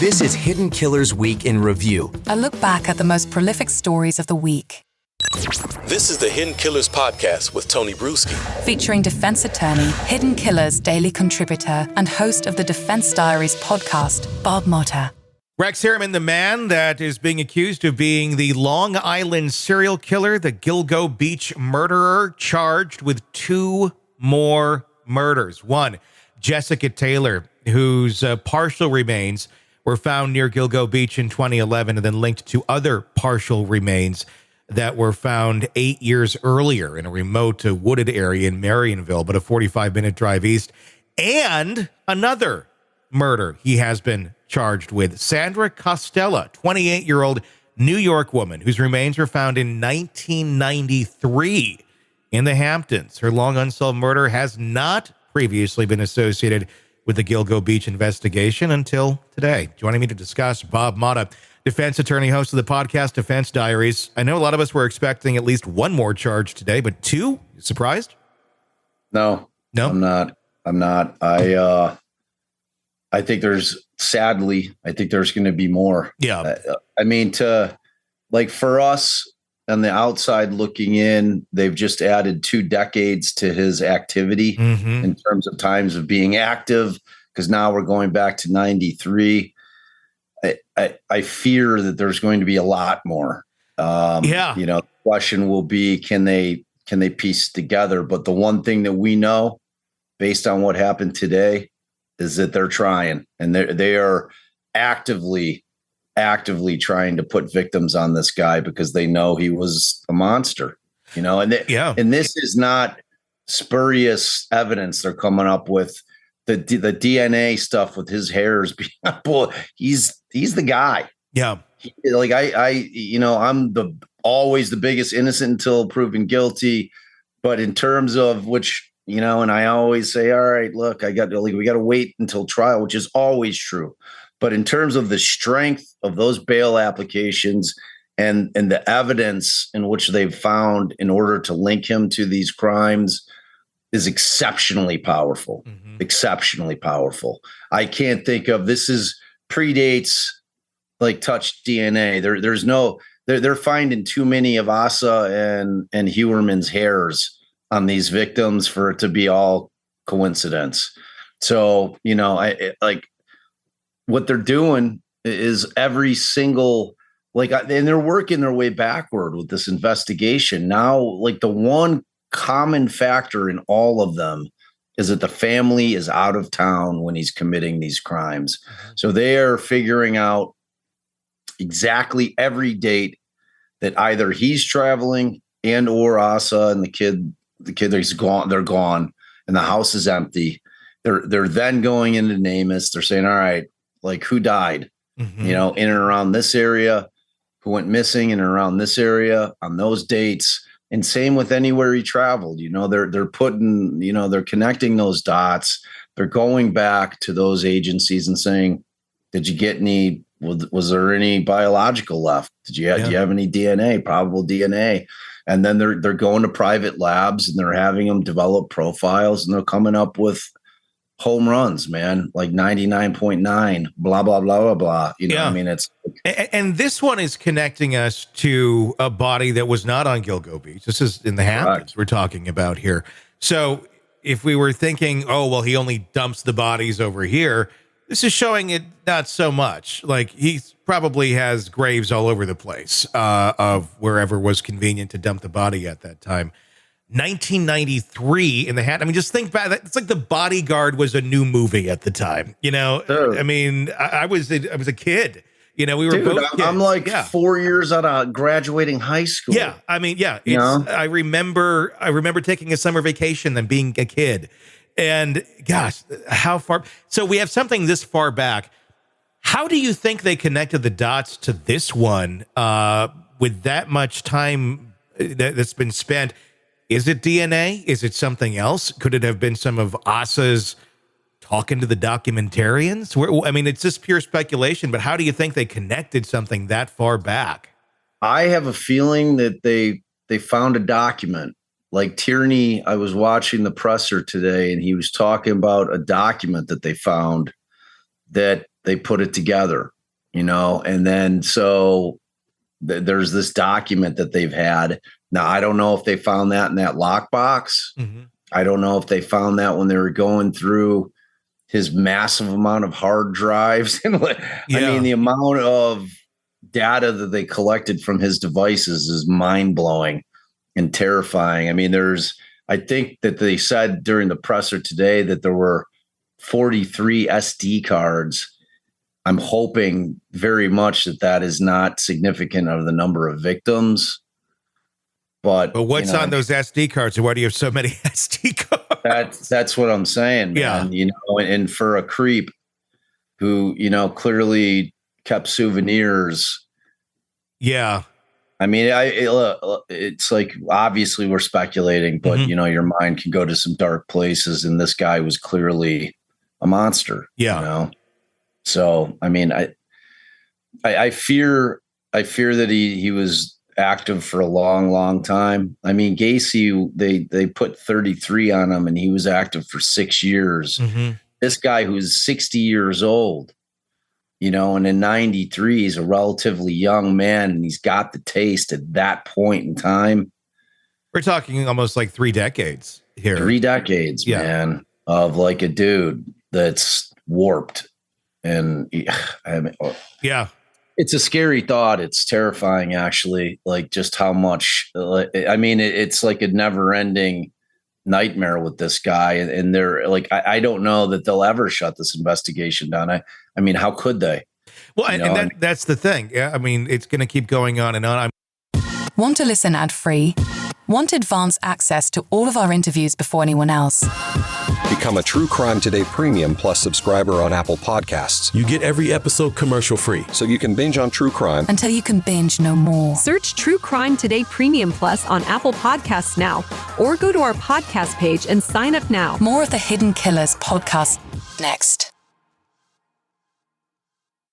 This is Hidden Killers Week in Review. A look back at the most prolific stories of the week. This is the Hidden Killers podcast with Tony Brueski. Featuring defense attorney, Hidden Killers daily contributor, and host of the Defense Diaries podcast, Bob Motta. Rex Heuermann, the man that is being accused of being the Long Island serial killer, the Gilgo Beach murderer, charged with 2 more murders. One, Jessica Taylor, whose partial remains were found near Gilgo Beach in 2011 and then linked to other partial remains that were found 8 years earlier in a remote wooded area in Marionville, but a 45-minute drive east. And another murder he has been charged with. Sandra Costella, 28-year-old New York woman whose remains were found in 1993 in the Hamptons. Her long unsolved murder has not previously been associated with the Gilgo Beach investigation until today. Joining me to discuss, Bob Motta, defense attorney, host of the podcast Defense Diaries. I know a lot of us were expecting at least one more charge today, but 2? Surprised? No, I'm not. I think sadly, there's going to be more. Yeah. For us on the outside looking in, they've just added 2 decades to his activity in terms of times of being active, because now we're going back to 93. I fear that there's going to be a lot more. The question will be, can they piece together? But the one thing that we know based on what happened today is that they're trying, and they are actively trying to put victims on this guy because they know he was a monster, and this is not spurious evidence they're coming up with. The DNA stuff with his hairs being he's the guy. Yeah. I'm always the biggest innocent until proven guilty. But in terms of which, and I always say, all right, look, we got to wait until trial, which is always true. But in terms of the strength of those bail applications and the evidence in which they've found in order to link him to these crimes is exceptionally powerful, exceptionally powerful. I can't think of, predates like touch DNA. They're finding too many of Asa and Heuermann's hairs on these victims for it to be all coincidence. So, what they're doing is every single, and they're working their way backward with this investigation. Now, the one common factor in all of them is that the family is out of town when he's committing these crimes. So they are figuring out exactly every date that either he's traveling and or Asa and the kid is gone. They're gone and the house is empty. They're then going into NamUs. They're saying, all right, who died, in and around this area, who went missing in and around this area on those dates. And same with anywhere he traveled, they're putting, they're connecting those dots. They're going back to those agencies and saying, did you get any, was there any biological left? Do you have any DNA, probable DNA? And then they're going to private labs and they're having them develop profiles and they're coming up with home runs, man, 99.9, blah, blah, blah, blah, blah. It's. And this one is connecting us to a body that was not on Gilgo Beach. This is in the Hamptons we're talking about here. So if we were thinking, he only dumps the bodies over here, this is showing it not so much. He probably has graves all over the place of wherever was convenient to dump the body at that time. 1993 in the hat. Just think back. It's like The Bodyguard was a new movie at the time. Sure. I was a kid. We were both kids. I'm 4 years out of graduating high school. Yeah. I remember taking a summer vacation than being a kid. And gosh, how far. So we have something this far back. How do you think they connected the dots to this one with that much time that's been spent? Is it DNA? Is it something else? Could it have been some of Asa's talking to the documentarians? It's just pure speculation, but how do you think they connected something that far back? I have a feeling that they found a document. Tierney, I was watching the presser today, and he was talking about a document that they found that they put it together, and then so there's this document that they've had. Now, I don't know if they found that in that lockbox. Mm-hmm. I don't know if they found that when they were going through his massive amount of hard drives. I mean, the amount of data that they collected from his devices is mind-blowing and terrifying. I mean, I think that they said during the presser today that there were 43 SD cards. I'm hoping very much that is not significant of the number of victims. But what's on those SD cards? Why do you have so many SD cards? That's what I'm saying, man. And for a creep who, clearly kept souvenirs. Yeah. I mean, it's like, obviously we're speculating, but your mind can go to some dark places, and this guy was clearly a monster. Yeah. So, I mean, I fear that he was active for a long, long time. I mean, Gacy, they put 33 on him, and he was active for 6 years. Mm-hmm. This guy who's 60 years old, and in 93, he's a relatively young man, and he's got the taste at that point in time. We're talking almost like 3 decades here. 3 decades, man, of like a dude that's warped. And I mean, it's a scary thought. It's terrifying, actually, like just how much, I mean, it's like a never ending nightmare with this guy. And they're like, I don't know that they'll ever shut this investigation down. I mean, how could they? Well, and that's the thing. Yeah, I mean, it's going to keep going on and on. Want to listen ad-free? Want advanced access to all of our interviews before anyone else? Become a True Crime Today Premium Plus subscriber on Apple Podcasts. You get every episode commercial-free. So you can binge on true crime until you can binge no more. Search True Crime Today Premium Plus on Apple Podcasts now, or go to our podcast page and sign up now. More of the Hidden Killers podcast next.